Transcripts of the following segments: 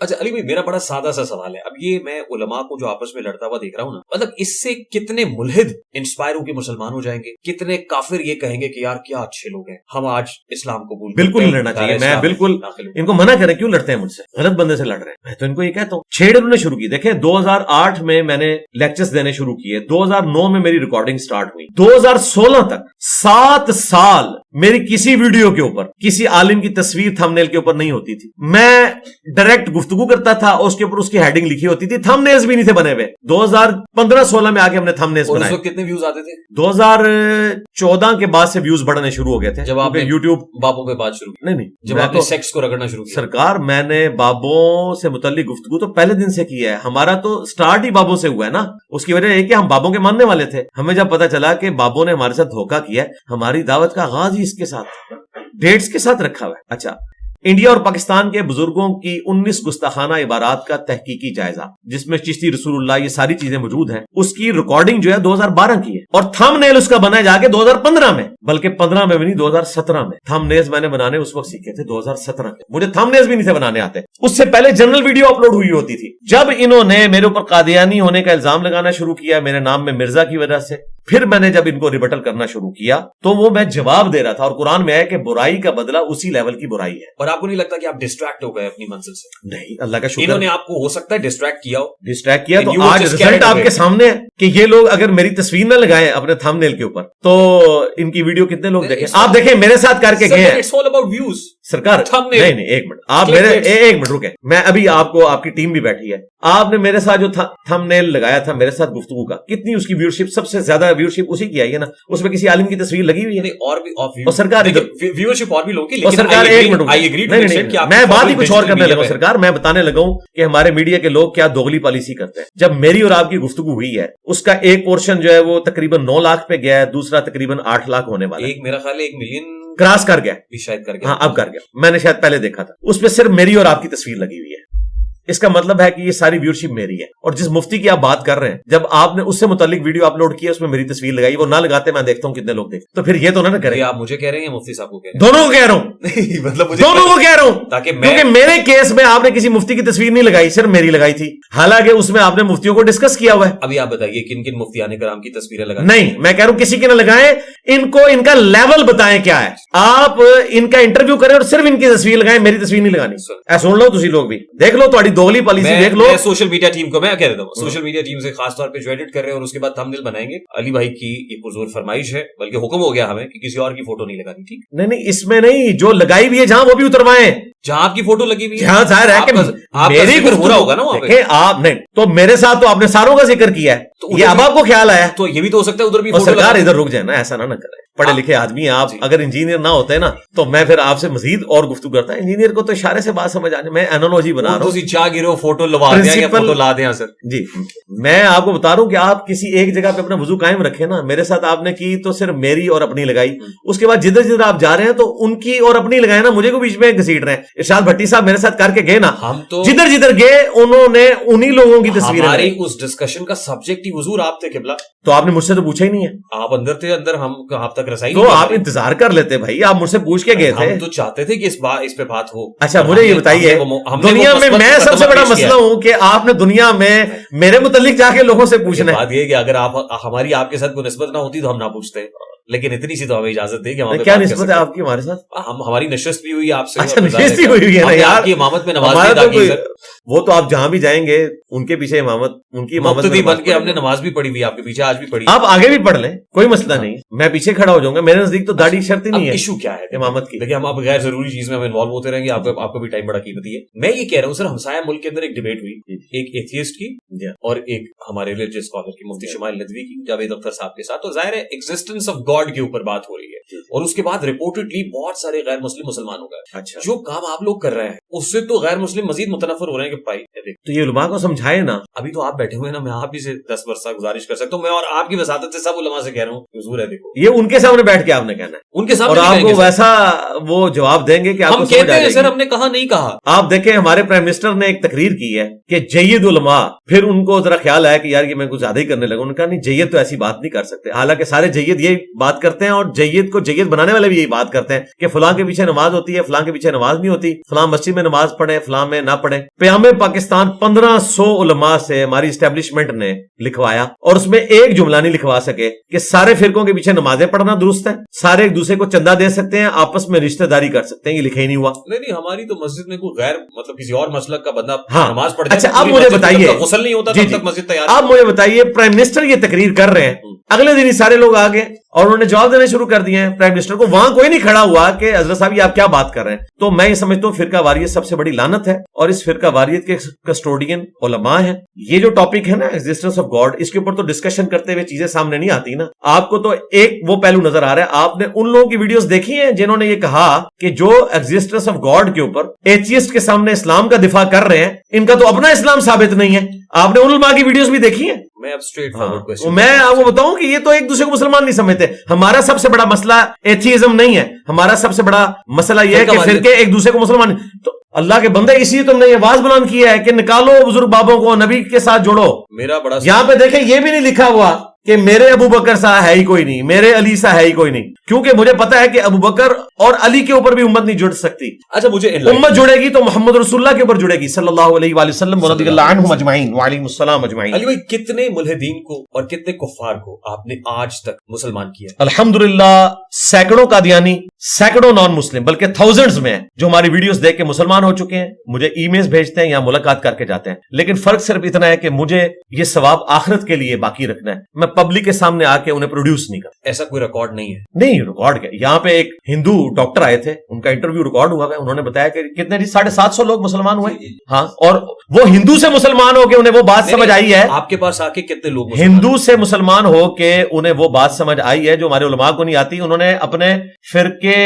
اچھا علی بھائی میرا بڑا سادہ سا سوال ہے, اب یہ میں علماء کو جو آپس میں لڑتا ہوا دیکھ رہا ہوں نا, مطلب اس سے کتنے ملحد انسپائر ہو کے مسلمان ہو جائیں گے, کتنے کافر یہ کہیں گے کہ یار کیا اچھے لوگ ہیں, ہم آج اسلام قبول. بالکل نہیں لڑنا چاہیے, میں بالکل ان کو منع کریں, کیوں لڑتے ہیں مجھ سے, غلط بندے سے لڑ رہے ہیں. میں تو ان کو یہ کہتا ہوں چھیڑ انہوں نے شروع کی. دیکھیں 2008 میں نے لیکچرز دینے شروع کیے, 2009 میں میری ریکارڈنگ سٹارٹ ہوئی, 2016 تک 7 سال میری کسی ویڈیو کے اوپر کسی عالم کی تصویر تھم نیل کے اوپر نہیں ہوتی تھی. میں ڈائریکٹ گفتگو کرتا تھا, اس کے اوپر اس کی ہیڈنگ لکھی ہوتی تھی, تھم نیلز بھی نہیں تھے بنے ہوئے. 2015-16 میں آ کے ہم نے تھم نیلز بنائے. کتنے ویوز آتے تھے؟ 2014 کے بعد سے ویوز بڑھنے شروع ہو گئے تھے, جب آپ نے یوٹیوب بابوں پہ بات شروع کی. نہیں جب آپ نے سیکس کو رگڑنا شروع کیا. سرکار میں نے بابوں سے متعلق گفتگو تو پہلے دن سے کی ہے. ہمارا تو سٹارٹ ہی بابوں سے ہوا ہے نا. اس کی وجہ یہ کہ ہم بابوں کے ماننے والے تھے. ہمیں جب پتا چلا کہ بابوں نے ہمارے ساتھ دھوکہ کیا ہے, ہماری دعوت کا آغاز ہی اس کے ساتھ ڈیٹس کے ساتھ رکھا ہوا ہے. اچھا, انڈیا اور پاکستان کے بزرگوں کی 19 گستاخانہ عبارات کا تحقیقی جائزہ, جس میں چشتی رسول اللہ یہ ساری چیزیں موجود ہیں, اس کی ریکارڈنگ جو ہے 2012 کی ہے, اور تھم نیل اس کا بنا جا کے 2015 میں, بلکہ 15 میں بھی نہیں 2017 میں. تھم نیلز میں نے بنانے اس وقت سیکھے تھے 2017 کے. مجھے تھم نیلز بھی نہیں تھے بنانے آتے. اس سے پہلے جنرل ویڈیو اپلوڈ ہوئی ہوتی تھی. جب انہوں نے میرے اوپر قادیانی ہونے کا الزام لگانا شروع کیا میرے نام میں مرزا کی وجہ سے, پھر میں نے جب ان کو ریبٹل کرنا شروع کیا تو وہ میں جواب دے رہا تھا, اور قرآن میں ہے کہ برائی کا بدلہ اسی لیول کی برائی ہے. اور آپ کو نہیں لگتا کہ آپ ڈسٹریکٹ ہو گئے اپنی منزل سے؟ نہیں, اللہ کا شکر, انہوں نے آپ کو ہو سکتا ہے ڈسٹریکٹ کیا ہو. ڈسٹریکٹ کیا تو آج رزلٹ آپ کے سامنے ہے کہ یہ لوگ اگر میری تصویر نہ لگائیں اپنے تھم نیل کے اوپر تو ان کی ویڈیو کتنے لوگ دیکھیں. آپ دیکھیں میرے ساتھ کر کے گئے ہیں سرکار. نہیں ایک منٹ, آپ میرے ایک منٹ رکے, میں ابھی آپ کو, آپ کی ٹیم بھی بیٹھی ہے, آپ نے میرے ساتھ جو تھم نیل لگایا تھا میرے ساتھ گفتگو کا, کتنی اس کی ویورشپ, سب سے زیادہ ویورشپ اسی کی آئی ہے نا. اس میں کسی عالم کی تصویر لگی ہوئی ہے, اور بھی سرکار ویورشپ اور بھی لوگ کی. سرکار ایک منٹ, میں بات ہی کچھ اور کرنے لگا. سرکار میں بتانے لگا ہوں کہ ہمارے میڈیا کے لوگ کیا دوغلی پالیسی کرتے ہیں. جب میری اور آپ کی گفتگو ہوئی ہے, اس کا ایک پورشن جو ہے وہ تقریباً 9 لاکھ پہ گیا ہے, دوسرا تقریباً 8 لاکھ ہونے والا ہے. ایک میرا خیال ہے 1 ملین کراس کر گیا, شاید کر گیا. ہاں اب کر گیا, میں نے شاید پہلے دیکھا تھا. اس پہ صرف میری اور آپ کی تصویر لگی ہوئی ہے. اس کا مطلب ہے کہ یہ ساری ویورشپ میری ہے. اور جس مفتی کی آپ بات کر رہے ہیں, جب آپ نے اس سے متعلق ویڈیو اپلوڈ کیا اس میں میری تصویر لگائی, وہ نہ لگاتے میں دیکھتا ہوں کتنے لوگ دیکھتے, تو پھر یہ تو نہ کریں. آپ مجھے کہہ رہے ہیں مفتی صاحب کو کہہ رہے ہیں؟ دونوں کو کہہ رہا ہوں, مطلب دونوں کو کہہ رہا ہوں, تاکہ کیونکہ میرے کیس میں آپ نے کسی مفتی کی تصویر نہیں لگائی, صرف میری لگائی تھی. حالانکہ اس میں آپ نے مفتیوں کو ڈسکس کیا ہوا ہے. ابھی آپ بتائیے کن کن مفتیان کرام کی تصویریں لگائیں؟ نہیں, میں کہہ رہا ہوں کسی کے نہ لگائیں, ان کو ان کا لیول بتائیں کیا ہے. آپ ان کا انٹرویو کریں اور صرف ان کی تصویر لگائیں, میری تصویر نہیں لگانی. سن لو تسی لوگ بھی دیکھ لو, تھوڑی دوغلی پالیسی دیکھ لو. سوشل میڈیا ٹیم کو میں کہہ دیتا ہوں, سوشل میڈیا ٹیم سے خاص طور پہ جو ایڈٹ کر رہے ہیں اور اس کے بعد تھمبنیل بنائیں گے, علی بھائی کی یہ پرزور فرمائش ہے, بلکہ حکم ہو گیا ہمیں کہ کسی اور کی فوٹو نہیں لگانی. ٹھیک نہیں, اس میں نہیں, جو لگائی بھی ہے جہاں وہ بھی اتروائیں, جہاں آپ کی فوٹو لگی ہوئی ہے. جہاں ظاہر ہے کہ میری گفتگو ہوگا نا وہاں پہ. آپ نہیں تو میرے ساتھ تو آپ نے ساروں کا ذکر کیا ہے, یہ اب آپ کو خیال آیا تو یہ بھی تو ہو سکتا ہے ادھر بھی فوٹو. سرکار ادھر رک جائے نا, ایسا نہ کریں. پڑھے لکھے آدمی ہیں آپ, اگر انجینئر نہ ہوتے نا تو میں پھر آپ سے مزید اور گفتگو کرتا. انجینئر کو تو اشارے سے بات سمجھ آنے, میں اینالوجی بنا رہا ہوں. چاہ گرو فوٹو لوا دیں یا فوٹو لا دیں. سر جی, میں آپ کو بتا رہا ہوں کہ آپ کسی ایک جگہ پہ اپنا وضو قائم رکھیں نا. میرے ساتھ آپ نے کی تو صرف میری اور اپنی لگائی, اس کے بعد جدھر جدھر آپ جا رہے ہیں تو ان کی اور اپنی لگائے نا, مجھے کو بیچ میں گھسیٹ رہے ہیں. ارشاد بھٹی صاحب میرے ساتھ کر کے گئے نا, ہم تو جدھر جدھر گئے انہوں نے انہی لوگوں کی تصویریں. ہماری اس ڈسکشن کا سبجیکٹ ہی حضور آپ تھے قبلہ, تو آپ نے مجھ سے تو پوچھا ہی نہیں ہے. آپ اندر تھے, اندر ہم آپ تک رسائی, تو آپ انتظار کر لیتے بھائی, آپ مجھ سے پوچھ کے گئے تھے. ہم تو چاہتے تھے کہ اس پہ بات ہو. اچھا مجھے یہ بتائیے, دنیا میں سب سے بڑا مسئلہ ہوں کہ آپ نے دنیا میں میرے متعلق جا کے لوگوں سے پوچھنا ہے. بات یہ کہ اگر ہماری آپ کے ساتھ کوئی نسبت نہ ہوتی تو ہم نہ پوچھتے, لیکن اتنی سی تو ہمیں اجازت دے کہ کیا نسبت ہے آپ کی ہمارے ساتھ. ہماری نشست بھی ہوئی آپ سے. اچھا نشست بھی ہوئی ہے نا یار, کی امامت میں نماز بھی. وہ تو آپ جہاں بھی جائیں گے ان کے پیچھے امامت, ان کی امامت بن کے ہم نے نماز بھی پڑھی ہوئی آپ کے پیچھے, آج بھی پڑھی. آپ آگے بھی پڑھ لیں, کوئی مسئلہ نہیں, میں پیچھے کھڑا ہو جاؤں گا. میرے نزدیک تو داڑھی شرط ہی نہیں ہے. ایشو کیا ہے امامت کی؟ دیکھیں ہم آپ غیر ضروری چیز میں ہم انوالو ہوتے رہیں گے, آپ کا بھی ٹائم بڑا قیمتی ہے. میں یہ کہہ رہا ہوں سر, ہمسایہ ملک کے اندر ایک ڈیبیٹ ہوئی, ایک ایتھیسٹ کی اور ایک ہمارے ریلیجیس اسکالر کی, مفتی شمائل ندوی کی, جاوید اختر صاحب کے ساتھ. تو ظاہر ہے ایگزسٹنس آف گاڈ کے اوپر بات ہو رہی ہے, اور اس کے بعد رپورٹڈلی بہت سارے غیر مسلم مسلمان ہو گئے. اچھا, جو کام آپ لوگ کر رہے ہیں اس سے تو غیر مسلم مزید متنفر ہو رہے ہیں کہ بھائی. تو یہ علماء کو سمجھائے نا. ابھی تو آپ بیٹھے ہوئے نا, میں آپ ہی سے 10 برسہ گزارش کر سکتا ہوں, میں اور آپ کی وساطت سے سب علماء سے کہہ رہا ہوں حضور ہے دیکھو, یہ ان کے سامنے بیٹھ کے آپ نے کہنا ہے, ان کے سامنے, اور آپ کو ویسا وہ جواب دیں گے کہ آپ ہم کہتے ہیں سر ہم نے کہا نہیں کہا. آپ دیکھیں ہمارے پرائم منسٹر نے ایک تقریر کی ہے کہ جید علماء, پھر ان کو ذرا خیال آیا کہ یار یہ میں کچھ زیادہ ہی کرنے لگا. ان کا نہیں, جید تو ایسی بات نہیں کر سکتے. حالانکہ سارے جید یہی بات کرتے ہیں, اور جید کو جید بنانے والے بھی یہی بات کرتے ہیں کہ فلاں کے پیچھے نماز ہوتی ہے, فلاں کے پیچھے نماز نہیں ہوتی, فلاں مسجد میں نماز پڑھیں فلاں میں نہ پڑھیں. قیام پاکستان 1500 علماء سے ہماری اسٹیبلشمنٹ نے لکھوایا اور اس میں ایک جملہ نہیں لکھوا سکے کہ سارے فرقوں کے پیچھے نمازیں پڑھنا درست ہے, سارے ایک دوسرے کو چندہ دے سکتے ہیں, آپس میں رشتہ داری کر سکتے ہیں. یہ لکھا ہی نہیں ہوا. نہیں ہماری تو مسجد میں کوئی غیر مطلب کسی اور مسلک کا بندہ نماز پڑھ اچھا اب مجھے بتائیے, غسل نہیں ہوتا تب تک مسجد تیار. آپ مجھے بتائیے, پرائم منسٹر یہ تقریر کر رہے ہیں, اگلے دن ہی سارے لوگ آ گئے اور انہوں نے جواب دینے شروع کر دیے ہیں پرائم منسٹر کو. وہاں کوئی نہیں کھڑا ہوا کہ حضرت صاحب یہ آپ کیا بات کر رہے ہیں. تو میں یہ سمجھتا ہوں فرقہ واریت سب سے بڑی لعنت ہے, اور اس فرقہ واریت کے کسٹوڈین علماء ہیں. یہ جو ٹاپک ہے نا ایگزسٹنس آف گاڈ, اس کے اوپر تو ڈسکشن کرتے ہوئے چیزیں سامنے نہیں آتی نا. آپ کو تو ایک وہ پہلو نظر آ رہا ہے. آپ نے ان لوگوں کی ویڈیوز دیکھی ہیں جنہوں نے یہ کہا کہ جو ایگزسٹنس آف گاڈ کے اوپر ایتھیسٹ کے سامنے اسلام کا دفاع کر رہے ہیں, ان کا تو اپنا اسلام ثابت نہیں ہے. آپ نے ان علماء کی ویڈیوز بھی دیکھی ہیں. میں اب اسٹریٹ فارورڈ کوسچن میں آپ کو بتاؤں کہ یہ تو ایک دوسرے کو مسلمان نہیں سمجھتے. ہمارا سب سے بڑا مسئلہ ایتھیزم نہیں ہے, ہمارا سب سے بڑا مسئلہ یہ ہے کہ فرقے ایک دوسرے کو مسلمان. تو اللہ کے بندے اسی لیے تم نے یہ آواز بلند کی ہے کہ نکالو بزرگ بابوں کو, نبی کے ساتھ جوڑو. میرا بڑا یہاں پہ دیکھیں یہ بھی نہیں لکھا ہوا کہ میرے ابو بکر سا ہے ہی کوئی نہیں, میرے علی سا ہے ہی کوئی نہیں, کیونکہ مجھے پتا ہے کہ ابو بکر اور علی کے اوپر بھی امت نہیں جڑ سکتی. اچھا مجھے امت جڑے گی تو محمد رسول اللہ کے اوپر جڑے گی صلی اللہ علیہ وآلہ وسلم رضی اللہ عنہم اجمعین وعلیہم السلام اجمعین. علی بھائی کتنے ملحدین کو اور کتنے کفار کو آپ نے آج تک مسلمان کیا؟ الحمدللہ سینکڑوں قادیانی, سینکڑوں نان مسلم, بلکہ تھاؤزنڈز میں ہیں جو ہماری ویڈیوز دیکھ کے مسلمان ہو چکے ہیں, مجھے ای میلز بھیجتے ہیں یا ملاقات کر کے جاتے ہیں. لیکن فرق صرف اتنا ہے کہ مجھے یہ ثواب آخرت کے لیے باقی رکھنا ہے, میں پبلک کے سامنے آ کے انہیں پروڈیوس نہیں کرتا. ایسا کوئی ریکارڈ نہیں ہے؟ نہیں ریکارڈ کیا. یہاں پہ ایک ہندو ڈاکٹر آئے تھے, ان کا انٹرویو ریکارڈ ہوا ہے, انہوں نے بتایا کہ کتنے 750 لوگ مسلمان ہوئے. ہاں, اور وہ ہندو سے مسلمان ہو کے انہیں وہ بات سمجھ آئی ہے. آپ کے پاس آ کے کتنے لوگ ہندو سے مسلمان ہو کے انہیں وہ بات سمجھ آئی ہے جو ہمارے علماء کو نہیں آتی. انہوں نے اپنے فرقے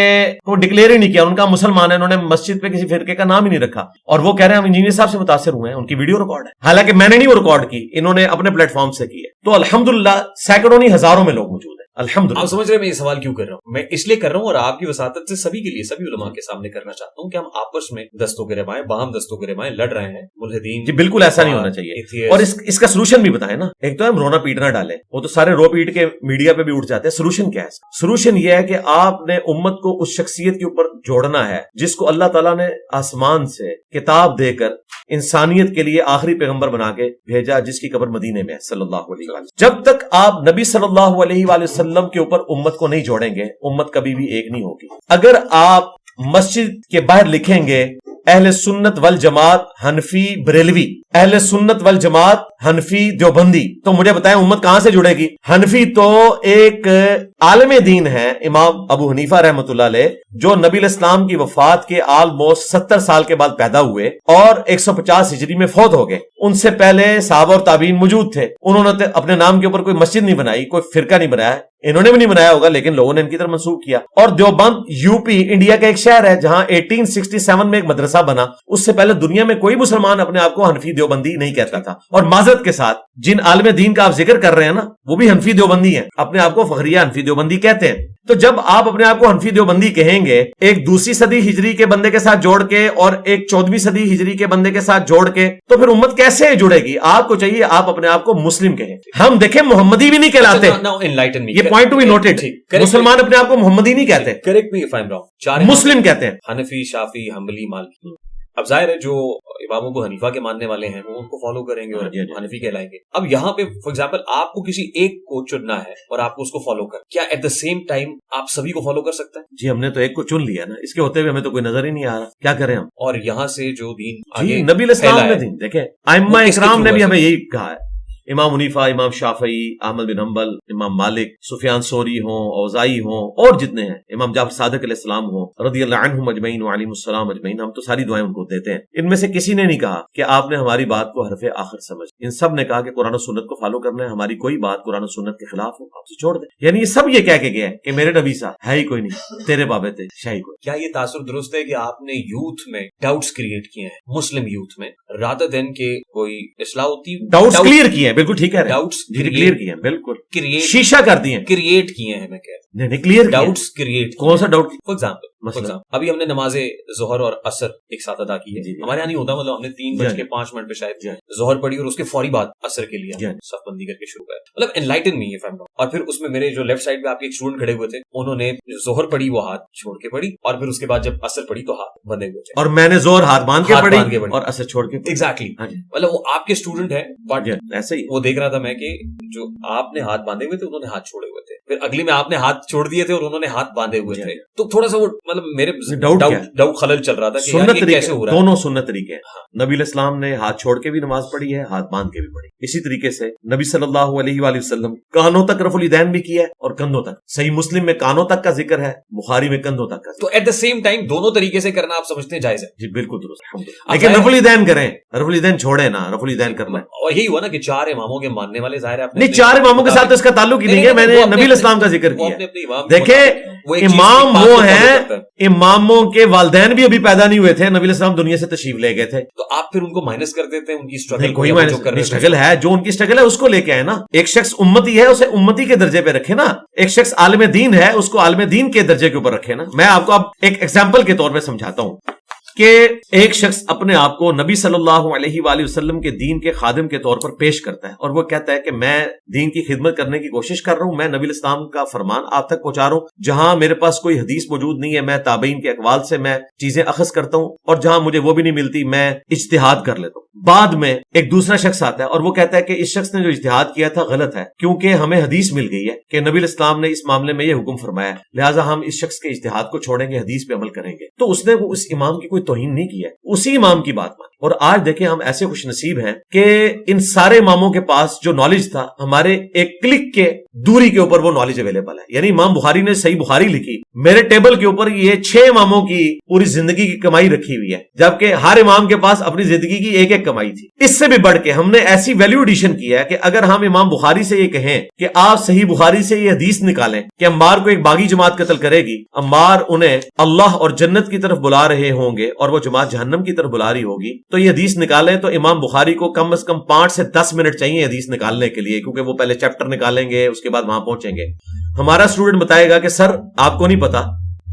کو ڈکلیئر ہی نہیں کیا, ان کا مسلمان ہے, انہوں نے مسجد پہ کسی فرقے کا نام ہی نہیں رکھا, اور وہ کہہ رہے ہیں ہم انجینئر صاحب سے متاثر ہوئے ہیں, ان کی ویڈیو ریکارڈ ہے. حالانکہ میں نے نہیں وہ ریکارڈ کی, انہوں نے اپنے پلیٹ فارم سے کی ہے. تو الحمدللہ سینکڑوں نہیں ہزاروں میں لوگ موجود ہیں. الحمدللہ. آپ سمجھ رہے ہیں میں یہ سوال کیوں کر رہا ہوں؟ میں اس لیے کر رہا ہوں اور آپ کی وساطت سے سبھی کے لیے, سبھی علماء کے سامنے کرنا چاہتا ہوں کہ ہم آپس میں دستوں کے ربائیں, باہم دستوں کے ربائیں لڑ رہے ہیں. ملحدین جی بالکل ایسا نہیں ہونا چاہیے. اور اس کا سولوشن بھی بتائیں نا. ایک تو ہم رونا پیٹنا ڈالیں, وہ تو سارے رو پیٹ کے میڈیا پہ بھی اٹھ جاتے ہیں. سولوشن کیا ہے؟ سولوشن یہ ہے کہ آپ نے امت کو اس شخصیت کے اوپر جوڑنا ہے جس کو اللہ تعالیٰ نے آسمان سے کتاب دے کر انسانیت کے لیے آخری پیغمبر بنا کے بھیجا, جس کی قبر مدینے میں صلی اللہ علیہ وسلم. جب تک آپ نبی صلی اللہ علیہ وآلہ وسلم کے اوپر امت کو نہیں جوڑیں گے, امت کبھی بھی ایک نہیں ہوگی. اگر آپ مسجد کے باہر لکھیں گے اہل سنت والجماعت حنفی بریلوی, اہل سنت والجماعت حنفی دیوبندی, تو مجھے بتائیں امت کہاں سے جڑے گی؟ حنفی تو ایک عالم دین ہے امام ابو حنیفہ رحمۃ اللہ علیہ, جو نبی الاسلام کی وفات کے آلموسٹ 70 سال کے بعد پیدا ہوئے اور 150 ہجری میں فوت ہو گئے. ان سے پہلے صحابہ اور تابعین موجود تھے. انہوں نے اپنے نام کے اوپر کوئی مسجد نہیں بنائی, کوئی فرقہ نہیں بنایا, انہوں نے بھی نہیں بنایا ہوگا لیکن لوگوں نے ان کی طرف منسوخ کیا. اور دیوبند یو پی انڈیا کا ایک شہر ہے جہاں 1867 میں ایک مدرسہ بنا. اس سے پہلے دنیا میں کوئی مسلمان اپنے آپ کو حنفی دیوبندی نہیں کہتا تھا. اور معذرت کے ساتھ جن عالم دین کا آپ ذکر کر رہے ہیں نا, وہ بھی حنفی دیوبندی ہیں, اپنے آپ کو فخریہ حنفی دیوبندی کہتے ہیں. تو جب آپ اپنے آپ کو حنفی دیوبندی کہیں گے ایک دوسری صدی ہجری کے بندے کے ساتھ جوڑ کے اور ایک 14ویں صدی ہجری کے بندے کے ساتھ جوڑ کے, تو پھر امت کیسے جڑے گی؟ آپ کو چاہیے آپ اپنے آپ کو مسلم کہیں. ہم دیکھیں محمدی بھی نہیں کہلاتے, یہ پوائنٹ ٹو بی نوٹڈ. مسلمان اپنے آپ کو محمدی نہیں کہتے, correct me if I am wrong, مسلم کہتے ہیں. حنفی, شافعی, حنبلی, مالکی. اب ظاہر ہے جو امام ابو حنیفہ کے ماننے والے ہیں وہ ان کو فالو کریں گے اور حنفی کہلائیں گے. اب یہاں پہ فار ایگزامپل آپ کو کسی ایک کو چننا ہے اور آپ کو اس کو فالو کر, کیا ایٹ دا سیم ٹائم آپ سبھی کو فالو کر سکتے ہیں؟ جی ہم نے تو ایک کو چن لیا نا, اس کے ہوتے ہوئے ہمیں تو کوئی نظر ہی نہیں آ رہا, کیا کریں ہم. اور یہاں سے جو دین جی نبی الاسلام نے دین, دیکھیں ائمہ اکرام نے بھی ہمیں یہی کہا ہے. امام حنیفہ, امام شافعی, احمد بن حنبل, امام مالک, سفیان ثوری ہوں, اوزائی ہوں, اور جتنے ہیں, امام جعفر صادق علیہ السلام ہوں رضی اللہ عنہم اجمعین وعلیہم السلام اجمعین, ہم تو ساری دعائیں ان کو دیتے ہیں. ان میں سے کسی نے نہیں کہا کہ آپ نے ہماری بات کو حرف آخر سمجھ. ان سب نے کہا کہ قرآن و سنت کو فالو کرنا ہے, ہماری کوئی بات قرآن و سنت کے خلاف ہو آپ سے چھوڑ دیں. یعنی یہ سب یہ کہہ کے گیا ہے کہ میرے نبی صاحب ہے ہی کوئی نہیں, تیرے بابے تھے شاہی کوئی. کیا یہ تاثر درست ہے کہ آپ نے یوتھ میں ڈاؤٹس کریٹ کیے ہیں, مسلم یوتھ میں, رادر دین کہ کوئی اصلاح ہوتی, ڈاؤٹس کلیئر کیے ہیں؟ بالکل ٹھیک ہے, ڈاؤٹس کلیئر کیے ہیں, بالکل کریٹ شیشہ کر دیے ہیں, کریٹ کیے ہیں. میں کہہ نہیں کلیئر ڈاؤٹس کریٹ. کون سا ڈاؤٹ؟ فار ایگزامپل ابھی ہم نے نماز ظہر اور عصر ایک ساتھ ادا کی ہے. ہمارے یہاں نہیں ہوتا, مطلب ہم نے 3:05 پہ شاید ظہر پڑھی اور اس کے فوری بعد عصر کے لیے صف بندی کر کے شروع کیا. مطلب enlighten me if I am not. اور پھر اس میں میرے جو لیفٹ سائڈ پہ آپ کے ایک اسٹوڈنٹ کھڑے ہوئے تھے, انہوں نے ظہر پڑھی وہ ہاتھ چھوڑ کے پڑھی, اور پھر اس کے بعد جب عصر پڑھی تو ہاتھ بندے ہوئے تھے, اور میں نے ظہر ہاتھ باندھ کے پڑھی اور عصر چھوڑ کے. ایگزیکٹلی. مطلب وہ آپ کے اسٹوڈنٹ ہے, بٹ ایسے ہی وہ دیکھ رہا تھا میں کہ جو آپ نے ہاتھ باندھے ہوئے تھے انہوں نے ہاتھ چھوڑے ہوئے تھے, پھر اگلی میں آپ نے ہاتھ چھوڑ دیے تھے اور انہوں نے ہاتھ باندھے ہوئے تھے. تو تھوڑا سا وہ مطلب میرے ڈاؤٹ خلل چل رہا تھا کہ سنت یہ کیسے ہو رہا ہے. دونوں سنت طریقے ہیں. نبی علیہ السلام نے ہاتھ چھوڑ کے بھی نماز پڑھی ہے, ہاتھ باندھ کے بھی پڑھی. اسی طریقے سے نبی صلی اللہ علیہ وآلہ وسلم کانوں تک رفع الیدین بھی کیا ہے اور کندھوں تک. صحیح مسلم میں کانوں تک کا ذکر ہے, بخاری میں کندھوں تک کا. تو ایٹ دا سیم ٹائم دونوں طریقے سے کرنا آپ سمجھتے ہیں جائز ہے؟ جی بالکل درست. لیکن رفع الیدین کریں, رفع الیدین چھوڑے نا, رفع الیدین کرنا. اور یہی ہوا نا کہ 4 اماموں کے ماننے والے ظاہر ہے نہیں, 4 اماموں کے ساتھ اس کا تعلق ہی نہیں ہے. میں نے نبی علیہ السلام کا ذکر کیا. دیکھیں امام وہ ہیں, اماموں کے والدین بھی ابھی پیدا نہیں ہوئے تھے, نبی علیہ السلام دنیا سے تشریف لے گئے تھے. تو آپ پھر ان کو مائنس کر دیتے ہیں ان کی اسٹرگل کو. کوئی اسٹرگل ہے, جو ان کی اسٹرگل ہے اس کو لے کے آئے نا. ایک شخص امتی ہے, اسے امتی کے درجے پہ رکھے نا. ایک شخص عالم دین ہے, اس کو عالم دین کے درجے کے اوپر رکھے نا. میں آپ کو اب ایک ایگزامپل کے طور پہ سمجھاتا ہوں کہ ایک شخص اپنے آپ کو نبی صلی اللہ علیہ وآلہ وسلم کے دین کے خادم کے طور پر پیش کرتا ہے, اور وہ کہتا ہے کہ میں دین کی خدمت کرنے کی کوشش کر رہا ہوں, میں نبی الاسلام کا فرمان آپ تک پہنچا رہا ہوں. جہاں میرے پاس کوئی حدیث موجود نہیں ہے, میں تابعین کے اقوال سے میں چیزیں اخذ کرتا ہوں, اور جہاں مجھے وہ بھی نہیں ملتی میں اجتہاد کر لیتا ہوں. بعد میں ایک دوسرا شخص آتا ہے اور وہ کہتا ہے کہ اس شخص نے جو اجتہاد کیا تھا غلط ہے, کیونکہ ہمیں حدیث مل گئی ہے کہ نبی الاسلام نے اس معاملے میں یہ حکم فرمایا ہے, لہٰذا ہم اس شخص کے اجتہاد کو چھوڑیں گے, حدیث پہ عمل کریں گے. تو اس نے وہ اس امام کی کوئی توہین نہیں کی ہے, اسی امام کی بات مان. اور آج دیکھیں ہم ایسے خوش نصیب ہیں کہ ان سارے اماموں کے پاس جو نالج تھا ہمارے ایک کلک کے دوری کے اوپر وہ نالج اویلیبل ہے. یعنی امام بخاری نے صحیح بخاری لکھی, میرے ٹیبل کے اوپر یہ 6 اماموں کی پوری زندگی کی کمائی رکھی ہوئی ہے, جبکہ ہر امام کے پاس اپنی زندگی کی ایک ایک کمائی تھی. اس سے بھی بڑھ کے ہم نے ایسی ویلیو ایڈیشن کیا ہے کہ اگر ہم امام بخاری سے یہ کہیں کہ آپ صحیح بخاری سے یہ حدیث نکالیں کہ عمار کو ایک باغی جماعت قتل کرے گی, عمار انہیں اللہ اور جنت کی طرف بلا رہے ہوں گے اور وہ جماعت جہنم کی طرف بلا رہی ہوگی, تو یہ حدیث نکالیں, تو امام بخاری کو کم از کم 5 سے 10 منٹ چاہیے حدیث نکالنے کے لیے, کیونکہ وہ پہلے چیپٹر نکالیں گے, اس کے بعد وہاں پہنچیں گے. ہمارا اسٹوڈنٹ بتائے گا کہ سر آپ کو نہیں پتا,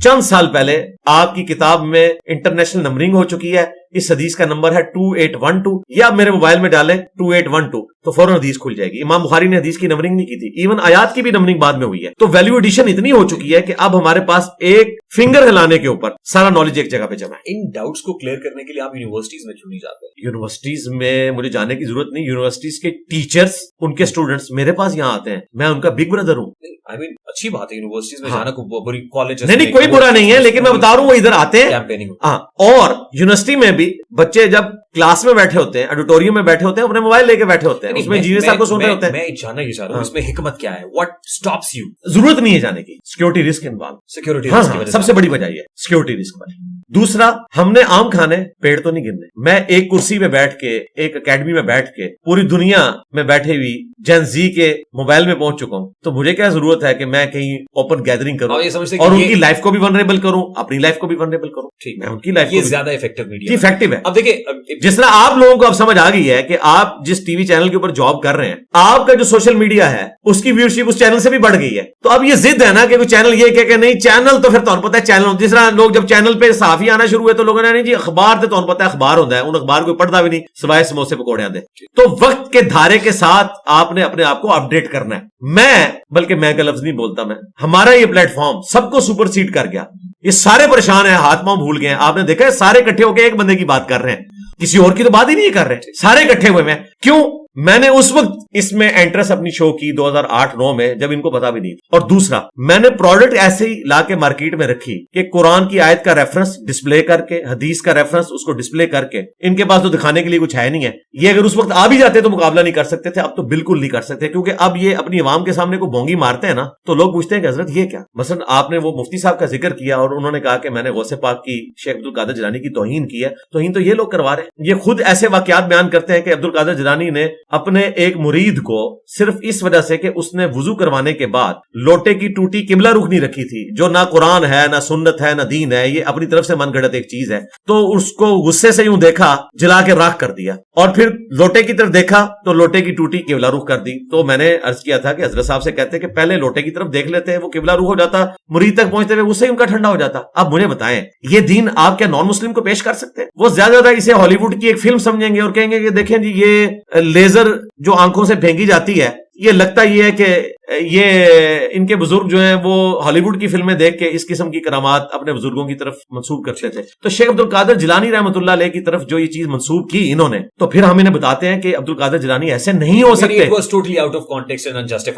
چند سال پہلے آپ کی کتاب میں انٹرنیشنل نمبرنگ ہو چکی ہے, اس حدیث کا نمبر ہے 2812, یا میرے موبائل میں ڈالیں 2812 تو فوراً حدیث کھل جائے گی. امام بخاری نے حدیث کی نمبرنگ نہیں کی تھی, ایون آیات کی بھی نمبرنگ بعد میں ہوئی ہے. تو ویلیو ایڈیشن اتنی ہو چکی ہے کہ اب ہمارے پاس ایک فنگر ہلانے کے اوپر سارا نالج ایک جگہ پہ جمع ہے. ان ڈاؤٹس کو کلیئر کرنے کے لیے آپ یونیورسٹیز میں کیوں نہیں جاتے؟ یونیورسٹیز میں مجھے جانے کی ضرورت نہیں. یونیورسٹیز کے ٹیچرز, ان کے اسٹوڈنٹس میرے پاس یہاں آتے ہیں, میں ان کا بگ بردر ہوں. اچھی بات ہے یونیورسٹیز میں جانا, بری کالج نہیں کوئی برا نہیں ہے, لیکن میں بتا رہا ہوں وہ ادھر آتے ہیں. ہاں, اور یونیورسٹی میں بھی بچے جب کلاس میں بیٹھے ہوتے ہیں, آڈیٹوریم میں بیٹھے ہوتے ہیں, اپنے موبائل لے کے بیٹھے ہوتے ہیں, اس میں انجینئر صاحب کو سن رہے ہوتے ہیں. میں جاننا یہ چاہ رہا ہوں اس میں حکمت کیا ہے, واٹ سٹاپس یو؟ ضرورت نہیں ہے جانے کی, سیکورٹی رسک انوالو. سیکورٹی سب سے بڑی وجہ یہ سیکورٹی رسک پر. دوسرا, ہم نے آم کھانے, پیڑ تو نہیں گرنے. میں ایک کرسی میں بیٹھ کے, ایک اکیڈمی میں بیٹھ کے پوری دنیا میں بیٹھے ہوئی جین زی کے موبائل میں پہنچ چکا ہوں, تو مجھے کیا ضرورت ہے کہ میں کہیں اوپن گیدرنگ کروں اور ان کی لائف کو بھی ونریبل کروں, اپنی لائف کو بھی ونریبل کروں. میں ان کی لائف یہ زیادہ افیکٹو میڈیا افیکٹو ہے. اب دیکھیں جس طرح آپ لوگوں کو اب سمجھ آ گئی ہے کہ آپ جس ٹی وی چینل کے اوپر جاب کر رہے ہیں, آپ کا جو سوشل میڈیا ہے اس کی ویورشپ اس چینل سے بھی بڑھ گئی ہے. تو اب یہ ضد ہے نا کہ کوئی چینل یہ کہ نہیں چینل, تو پھر تمہیں پتا ہے چینل, جس طرح لوگ جب چینل پہ صحافی آنا شروع ہوئے تو لوگوں نے نہیں جی اخبار تو تمہیں پتا ہے اخبار ہوتا ہے, ان اخبار کو پڑھتا بھی نہیں سوائے سموسے پکوڑے دے. تو وقت کے دھارے کے ساتھ آپ نے اپنے آپ کو اپڈیٹ کرنا ہے. بلکہ میں کا لفظ نہیں بولتا, میں ہمارا یہ پلیٹ فارم سب کو سپر سیڈ کر گیا. یہ سارے پریشان ہیں, ہاتھ پاؤں بھول گئے. آپ نے دیکھا ہے سارے اکٹھے ہو کے ایک بندے کی بات کر رہے ہیں, کسی اور کی تو بات ہی نہیں کر رہے, سارے اکٹھے ہوئے میں. کیوں؟ میں نے اس وقت اس میں انٹرسٹ اپنی شو کی 2008-9 میں, جب ان کو پتا بھی نہیں. اور دوسرا, میں نے پروڈکٹ ایسے ہی لا کے مارکیٹ میں رکھی کہ قرآن کی آیت کا ریفرنس ڈسپلے کر کے, حدیث کا ریفرنس اس کو ڈسپلے کر کے. ان کے پاس تو دکھانے کے لیے کچھ ہے نہیں ہے. یہ اگر اس وقت آ بھی جاتے تو مقابلہ نہیں کر سکتے تھے, اب تو بالکل نہیں کر سکتے, کیونکہ اب یہ اپنی عوام کے سامنے کو بونگی مارتے ہیں نا, تو لوگ پوچھتے ہیں کہ حضرت یہ کیا. مثلا آپ نے وہ مفتی صاحب کا ذکر کیا اور انہوں نے کہا کہ میں نے غوث پاک کی, شیخ عبد القادر جیلانی کی توہین کی ہے. توہین تو یہ لوگ کروا رہے ہیں. یہ خود ایسے واقعات بیان کرتے ہیں کہ عبد القادر جیلانی نے اپنے ایک مرید کو صرف اس وجہ سے کہ اس نے وضو کروانے کے بعد لوٹے کی ٹوٹی قبلہ رخ نہیں رکھی تھی، جو نہ قرآن ہے نہ سنت ہے نہ دین ہے، یہ اپنی طرف سے من گھڑت ایک چیز ہے، تو اس کو غصے سے یوں دیکھا، جلا کے راکھ کر دیا، اور پھر لوٹے کی طرف دیکھا تو لوٹے کی ٹوٹی قبلہ رخ کر دی۔ تو میں نے عرض کیا تھا کہ حضرت صاحب سے کہتے کہ پہلے لوٹے کی طرف دیکھ لیتے، وہ قبلہ رخ ہو جاتا، مرید تک پہنچتے ہوئے اس سے ان کا ٹھنڈا ہو جاتا۔ اب مجھے بتائیں یہ دین آپ کیا نان مسلم کو پیش کر سکتے ہیں؟ وہ زیادہ زیادہ اسے ہالی ووڈ کی ایک فلم سمجھیں گے اور کہیں گے کہ دیکھیں جی یہ لیزر جو آنکھوں سے پھینکی جاتی ہے، یہ لگتا یہ ہے کہ یہ ان کے بزرگ جو ہیں وہ ہالی ووڈ کی فلمیں دیکھ کے اس قسم کی کرامات اپنے بزرگوں کی طرف منسوب کرتے تھے۔ تو شیخ عبد القادر جیلانی رحمۃ اللہ علیہ کی طرف جو یہ چیز منسوب کی انہوں نے، تو پھر ہم انہیں بتاتے ہیں کہ عبد القادر جیلانی ایسے نہیں ہو سکتے،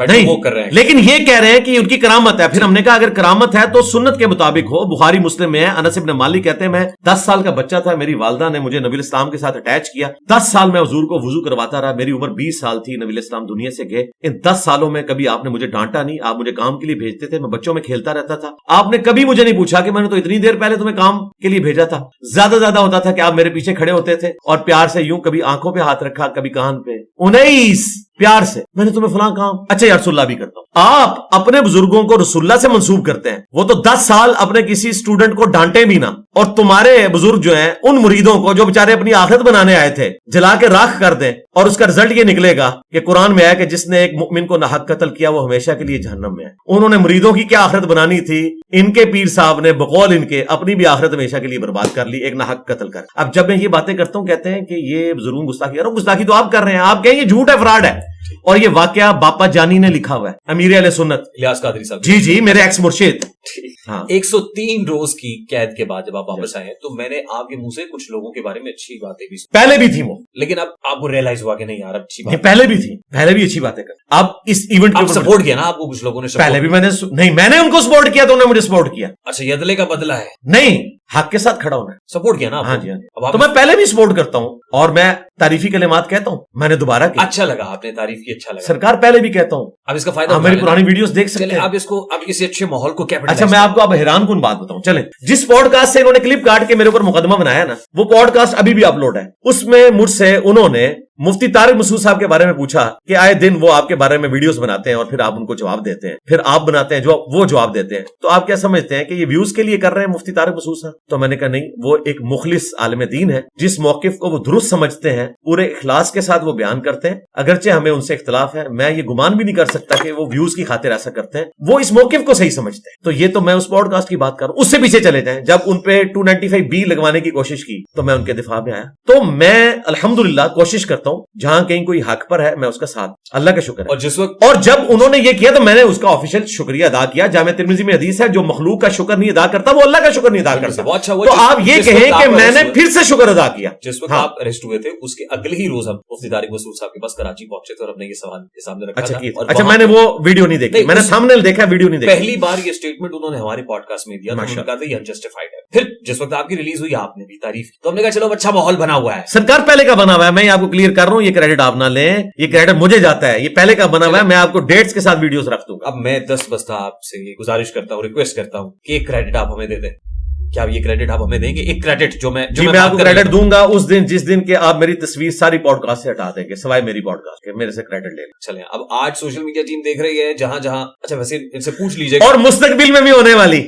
نہیں، لیکن یہ کہہ رہے ہیں کہ ان کی کرامت ہے۔ پھر ہم نے کہا اگر کرامت ہے تو سنت کے مطابق ہو۔ بخاری مسلم میں ہے، انس بن مالک کہتے ہیں میں 10 سال کا بچہ تھا، میری والدہ نے مجھے نبی الاسلام کے ساتھ اٹیچ کیا، 10 سال میں حضور کو وضو کرواتا رہا، میری عمر 20 سال تھی، نبی الاسلام دنیا سے گئے، ان 10 سالوں میں کبھی آپ نے مجھے ڈانٹا نہیں، آپ مجھے کام کے لیے بھیجتے تھے، میں بچوں میں کھیلتا رہتا تھا، آپ نے کبھی مجھے نہیں پوچھا کہ میں نے تو اتنی دیر پہلے تمہیں کام کے لیے بھیجا تھا۔ زیادہ زیادہ ہوتا تھا کہ آپ میرے پیچھے کھڑے ہوتے تھے اور پیار سے یوں کبھی آنکھوں پہ ہاتھ رکھا، کبھی کان پہ، 19 پیار سے میں نے تمہیں فلاں کام، اچھا یا رسول اللہ بھی کرتا ہوں۔ آپ اپنے بزرگوں کو رسول اللہ سے منسوب کرتے ہیں، وہ تو 10 سال اپنے کسی اسٹوڈنٹ کو ڈانٹے بھی نہ، اور تمہارے بزرگ جو ہیں ان مریدوں کو جو بےچارے اپنی آخرت بنانے آئے تھے جلا کے راکھ کر دیں، اور اس کا رزلٹ یہ نکلے گا کہ قرآن میں ہے کہ جس نے ایک مؤمن کو ناحق قتل کیا وہ ہمیشہ کے لیے جہنم میں ہے۔ انہوں نے مریدوں کی کیا آخرت بنانی تھی، ان کے پیر صاحب نے بقول ان کے اپنی بھی آخرت ہمیشہ کے لیے برباد کر لی ایک ناحق قتل کر۔ اب جب میں یہ باتیں کرتا ہوں کہتے ہیں کہ یہ بزرگوں گستاخی، اور گستاخی تو آپ کر رہے ہیں، آپ کہیں یہ جھوٹ ہے، فراڈ ہے، اور یہ واقعہ باپا جانی نے لکھا ہوا ہے، امیر اہل سنت الیاس قادری صاحب، جی جی میرے ایکس مرشد۔ ہاں 103 روز کی قید کے بعد جب آپ واپس آئے ہیں تو میں نے آپ کے منہ سے کچھ لوگوں کے بارے میں اچھی باتیں بھی سنی، پہلے بھی تھی وہ، لیکن اب آپ کو ریئلائز ہوا کہ نہیں یار اچھی بات، پہلے بھی تھی، پہلے بھی اچھی باتیں کر، اب اس ایونٹ آپ سپورٹ کیا نا، آپ کو کچھ لوگوں نے پہلے بھی میں نے نہیں، میں نے ان کو سپورٹ کیا تو انہوں نے مجھے سپورٹ کیا۔ اچھا یہ عدلے کا بدلہ ہے، نہیں، حق کے ساتھ کھڑا ہونا ہے، سپورٹ کیا نا آپ ہاں کو؟ جی ہاں جی، تو میں پہلے بھی سپورٹ کرتا ہوں اور میں تعریفی کلمات کہتا ہوں، میں نے دوبارہ کیا، اچھا لگا، آپ نے تعریف کی، اچھا لگا سرکار پہلے بھی کہتا ہوں، اب اس کا فائدہ آپ میری پرانی ویڈیوز دیکھ سکتے ہیں، آپ اس کو اب کسی اچھے ماحول کو کیپٹلائز۔ اچھا میں آپ کو اب حیران کن بات بتاؤں، چلیں جس پوڈ کاسٹ سے انہوں نے کلپ کاٹ کے میرے اوپر مقدمہ بنایا نا، وہ پوڈ کاسٹ ابھی بھی اپلوڈ ہے، اس میں مجھ سے انہوں نے مفتی طارق مسعود صاحب کے بارے میں پوچھا کہ آئے دن وہ آپ کے بارے میں ویڈیوز بناتے ہیں اور پھر آپ ان کو جواب دیتے ہیں، پھر آپ بناتے ہیں جو وہ جواب دیتے ہیں، تو آپ کیا سمجھتے ہیں کہ یہ ویوز کے لیے کر رہے ہیں مفتی طارق مسعود صاحب؟ تو میں نے کہا نہیں، وہ ایک مخلص عالم دین ہے، جس موقف کو وہ درست سمجھتے ہیں پورے اخلاص کے ساتھ وہ بیان کرتے ہیں، اگرچہ ہمیں ان سے اختلاف ہے، میں یہ گمان بھی نہیں کر سکتا کہ وہ ویوز کی خاطر ایسا کرتے ہیں، وہ اس موقف کو صحیح سمجھتے ہیں۔ تو یہ تو میں اس پوڈ کاسٹ کی بات کر رہا ہوں، اس سے پیچھے چلے جائیں، جب ان پہ 295B لگوانے کی کوشش کی تو میں ان کے دفاع میں آیا، تو میں الحمدللہ کوشش کرتا ہوں جہاں کہیں کوئی حق پر ہے میں اس کا ساتھ، اللہ کا شکر ہے، اور جس وقت اور جب انہوں نے یہ کیا تو میں نے اس کا آفیشیل شکریہ ادا کیا۔ جامع ترمذی میں حدیث ہے جو مخلوق کا شکر نہیں ادا کرتا وہ اللہ کا شکر نہیں ادا کرتا، تو آپ یہ کہیں کہ میں نے پھر سے شکر ادا کیا۔ جس وقت آپ اریسٹ ہوئے تھے اس کے اگلے ہی روز ہم مفتی طارق مسعود صاحب کے پاس کراچی پہنچے تھے اور ہم نے یہ سوال کے سامنے رکھا تھا۔ اچھا میں نے وہ ویڈیو نہیں دیکھی، میں نے سامنے دیکھا، ویڈیو نہیں دیکھی۔ پہلی بار یہ اسٹیٹمنٹ انہوں نے ہمارے پوڈ کاسٹ میں دیا، تو کہا تھا یہ انجسٹیفائڈ ہے۔ پھر جس وقت آپ کی ریلیز ہوئی آپ نے بھی تعریف کی، تو ہم نے کہا چلو اچھا ماحول بنا ہوا ہے، سرکار پہلے کا بنا ہوا ہے، میں آپ کو کلیئر کر رہا ہوں، یہ کریڈٹ آپ نہ لیں، یہ کریڈٹ مجھے جاتا ہے، یہ پہلے کا بنا ہوا ہے، میں آپ کو ڈیٹس کے ساتھ ویڈیوز رکھ دوں گا۔ اب میں دستبستہ آپ سے گزارش کرتا ہوں، ریکویسٹ کرتا ہوں کہ ایک کریڈٹ آپ ہمیں دے دیں، کیا یہ کریڈٹ آپ ہمیں دیں گے؟ ایک کریڈٹ جو میں آپ کو کریڈٹ دوں گا اس دن جس دن کہ آپ میری تصویر ساری پوڈ کاسٹ سے ہٹا دیں گے سوائے میری پوڈ کاسٹ کے، میرے سے کریڈٹ لے لیں۔ چلیں اب آج سوشل میڈیا ٹیم دیکھ رہی ہے جہاں جہاں، اچھا ویسے ان سے پوچھ لیجیے اور مستقبل میں بھی ہونے والی،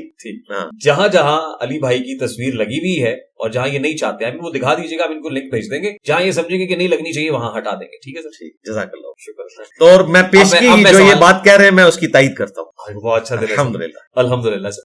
جہاں جہاں علی بھائی کی تصویر لگی ہوئی ہے اور جہاں یہ نہیں چاہتے ہیں وہ دکھا دیجیے گا، ہم ان کو لنک بھیج دیں گے، جہاں یہ سمجھیں گے کہ نہیں لگنی چاہیے وہاں ہٹا دیں گے، ٹھیک ہے سر؟ جزاک اللہ، شکر۔ تو اور میں پیشگی جو یہ بات کہہ رہے ہیں میں اس کی تائید کرتا ہوں، بہت اچھا دل ہے، الحمدللہ الحمدللہ سر۔